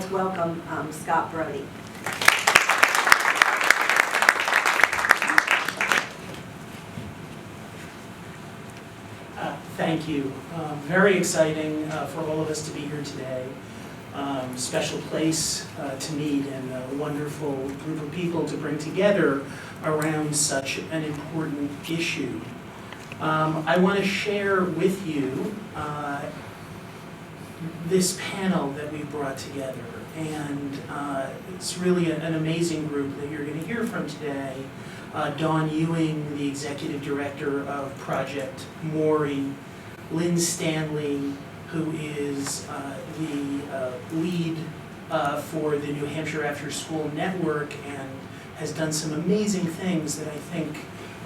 let's welcome Scott Brody. Thank you. Very exciting for all of us to be here today. Special place to meet and a wonderful group of people to bring together around such an important issue. I want to share with you this panel that we brought together, and it's really an amazing group that you're going to hear from today. Dawn Ewing, the Executive Director of Project Maury, Lynn Stanley, who is the lead for the New Hampshire After School Network and has done some amazing things that I think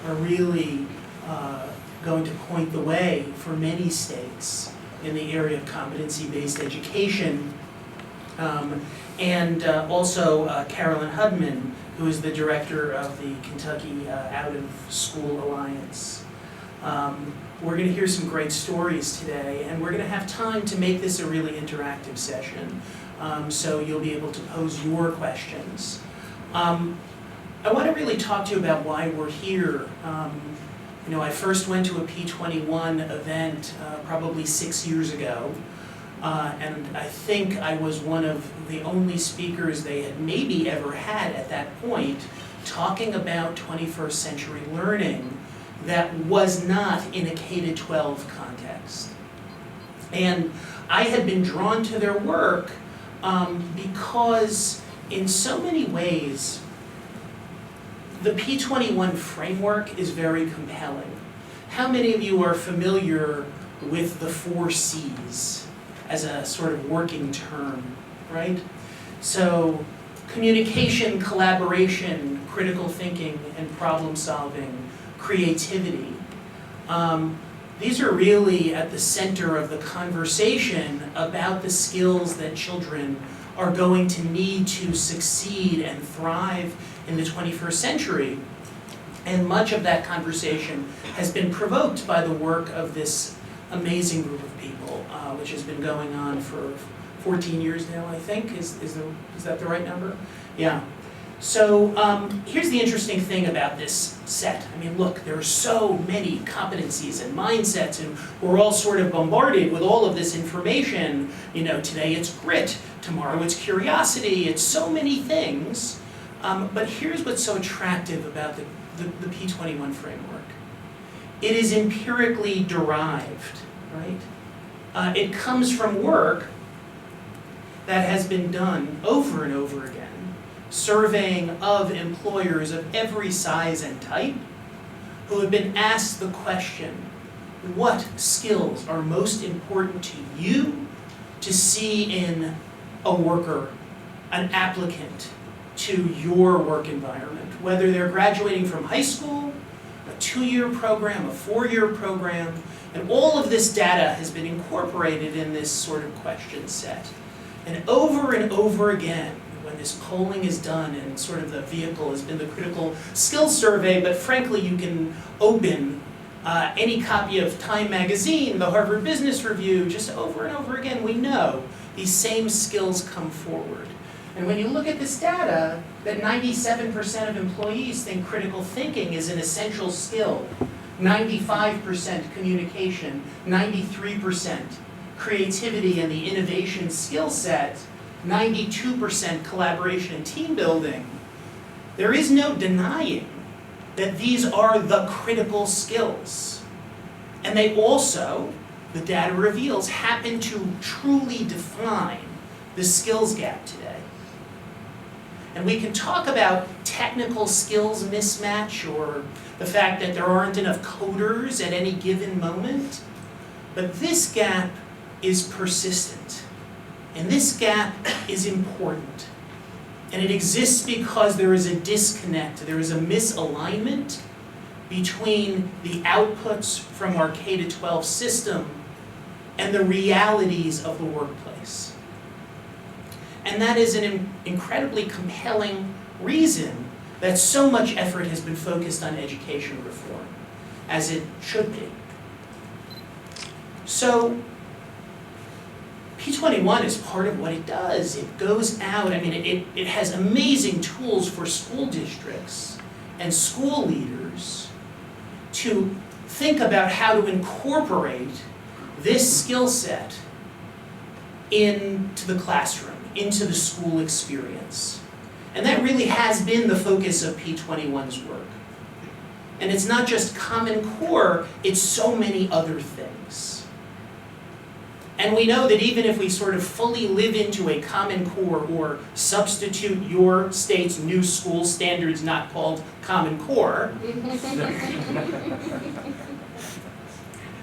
are really going to point the way for many states in the area of competency-based education. And also Carolyn Hudman, who is the director of the Kentucky Out of School Alliance. We're going to hear some great stories today, and we're going to have time to make this a really interactive session, so you'll be able to pose your questions. I want to really talk to you about why we're here. I first went to a P21 event probably 6 years ago, and I think I was one of the only speakers they had maybe ever had at that point talking about 21st century learning that was not in a K-12 context. And I had been drawn to their work because in so many ways, the P21 framework is very compelling. How many of you are familiar with the 4 C's as a sort of working term, right? So communication, collaboration, critical thinking, and problem solving, creativity. These are really at the center of the conversation about the skills that children are going to need to succeed and thrive in the 21st century. And much of that conversation has been provoked by the work of this amazing group of people, which has been going on for 14 years now, I think. Is that the right number? Yeah. So here's the interesting thing about this set. I mean, look, there are so many competencies and mindsets, and we're all sort of bombarded with all of this information. Today it's grit, tomorrow it's curiosity, it's so many things. But here's what's so attractive about the P21 framework. It is empirically derived, right? It comes from work that has been done over and over again, surveying of employers of every size and type who have been asked the question, what skills are most important to you to see in a worker, an applicant to your work environment, whether they're graduating from high school, a 2-year program, a 4-year program, and all of this data has been incorporated in this sort of question set. And over again, when this polling is done and sort of the vehicle has been the critical skills survey, but frankly you can open any copy of Time magazine, the Harvard Business Review, just over and over again we know these same skills come forward. And when you look at this data, that 97% of employees think critical thinking is an essential skill, 95% communication, 93% creativity and the innovation skill set, 92% collaboration and team building. There is no denying that these are the critical skills. And they also, the data reveals, happen to truly define the skills gap today. And we can talk about technical skills mismatch or the fact that there aren't enough coders at any given moment, but this gap is persistent. And this gap is important. And it exists because there is a disconnect, there is a misalignment between the outputs from our K-12 system and the realities of the workplace. And that is an incredibly compelling reason that so much effort has been focused on education reform, as it should be. So, P21 is part of what it does. It goes out, I mean, it has amazing tools for school districts and school leaders to think about how to incorporate this skill set into the classroom, into the school experience. And that really has been the focus of P21's work. And it's not just Common Core, it's so many other things. And we know that even if we sort of fully live into a Common Core or substitute your state's new school standards not called Common Core,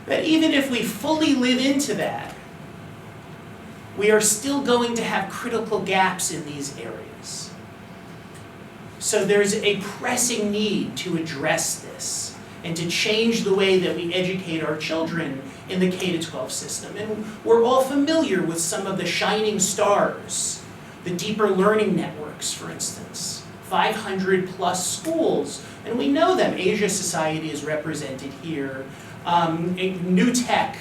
that even if we fully live into that, we are still going to have critical gaps in these areas. So there's a pressing need to address this and to change the way that we educate our children in the K-12 system. And we're all familiar with some of the shining stars, the deeper learning networks, for instance, 500 plus schools, and we know them. Asia Society is represented here, New Tech,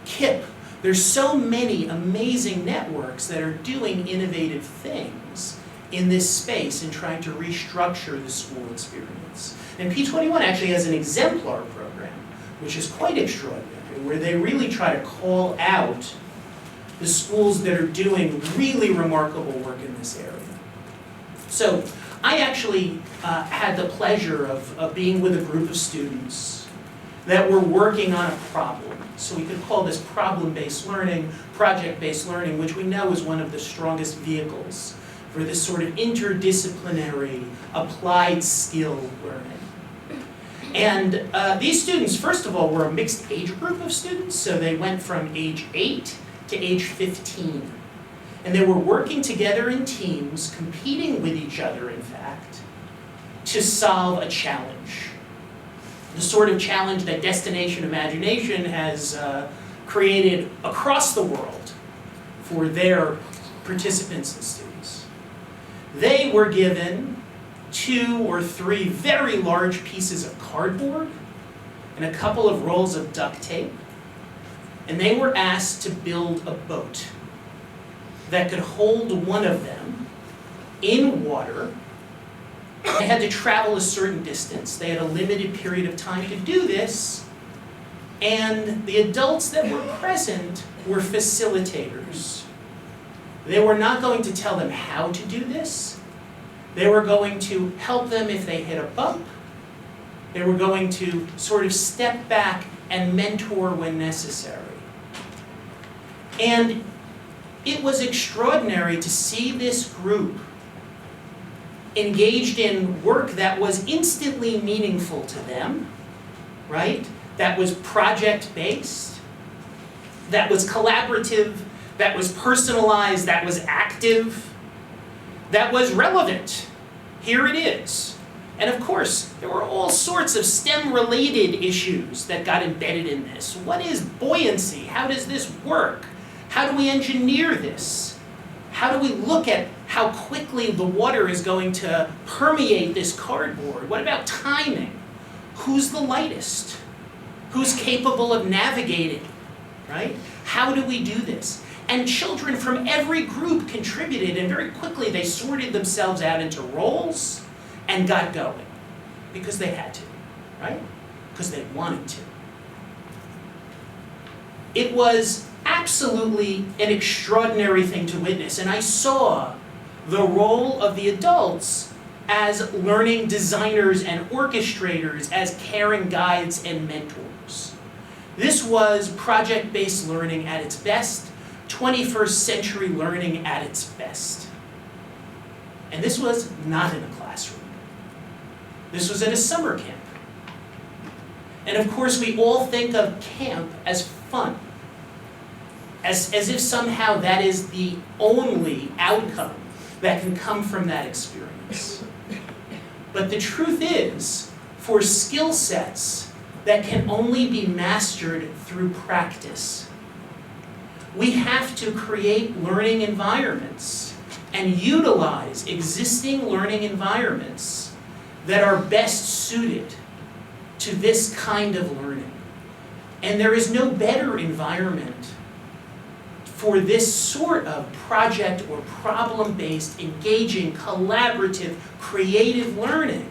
KIP. There's so many amazing networks that are doing innovative things in this space and trying to restructure the school experience. And P21 actually has an exemplar program, which is quite extraordinary, where they really try to call out the schools that are doing really remarkable work in this area. So I actually had the pleasure of being with a group of students that were working on a problem. So we could call this problem-based learning, project-based learning, which we know is one of the strongest vehicles for this sort of interdisciplinary, applied skill learning. And these students, first of all, were a mixed age group of students, so they went from age 8 to age 15. And they were working together in teams, competing with each other, in fact, to solve a challenge. The sort of challenge that Destination Imagination has created across the world for their participants and students. They were given 2 or 3 very large pieces of cardboard and a couple of rolls of duct tape, and they were asked to build a boat that could hold one of them in water. They had to travel a certain distance. They had a limited period of time to do this, and the adults that were present were facilitators. They were not going to tell them how to do this. They were going to help them if they hit a bump. They were going to sort of step back and mentor when necessary. And it was extraordinary to see this group engaged in work that was instantly meaningful to them, right? That was project-based, that was collaborative, that was personalized, that was active, that was relevant. Here it is. And of course, there were all sorts of STEM-related issues that got embedded in this. What is buoyancy? How does this work? How do we engineer this? How do we look at how quickly the water is going to permeate this cardboard? What about timing? Who's the lightest? Who's capable of navigating, right? How do we do this? And children from every group contributed, and very quickly they sorted themselves out into roles and got going. Because they had to, right? Because they wanted to. It was absolutely an extraordinary thing to witness, and I saw the role of the adults as learning designers and orchestrators, as caring guides and mentors. This was project-based learning at its best, 21st century learning at its best. And this was not in a classroom. This was at a summer camp. And of course, we all think of camp as fun, as if somehow that is the only outcome that can come from that experience. But the truth is, for skill sets that can only be mastered through practice, we have to create learning environments and utilize existing learning environments that are best suited to this kind of learning. And there is no better environment for this sort of project or problem-based, engaging, collaborative, creative learning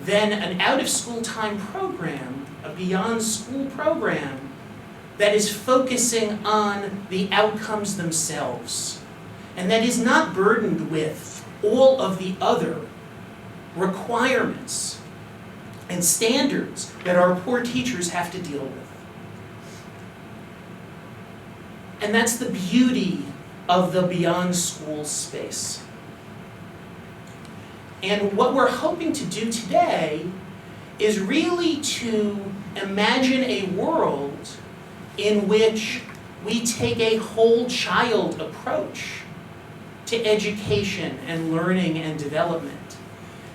than an out-of-school time program, a beyond school program that is focusing on the outcomes themselves and that is not burdened with all of the other requirements and standards that our poor teachers have to deal with. And that's the beauty of the beyond school space. And what we're hoping to do today is really to imagine a world in which we take a whole child approach to education and learning and development.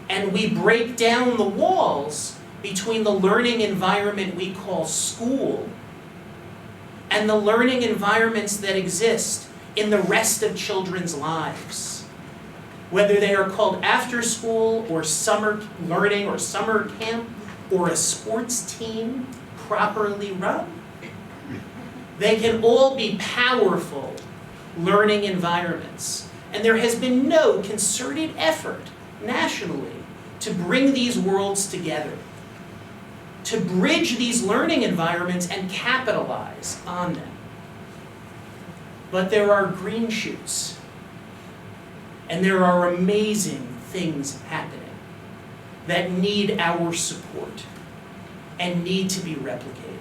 And we break down the walls between the learning environment we call school and the learning environments that exist in the rest of children's lives. Whether they are called after school or summer learning or summer camp or a sports team properly run, they can all be powerful learning environments. And there has been no concerted effort nationally to bring these worlds together, to bridge these learning environments and capitalize on them. But there are green shoots, and there are amazing things happening that need our support and need to be replicated.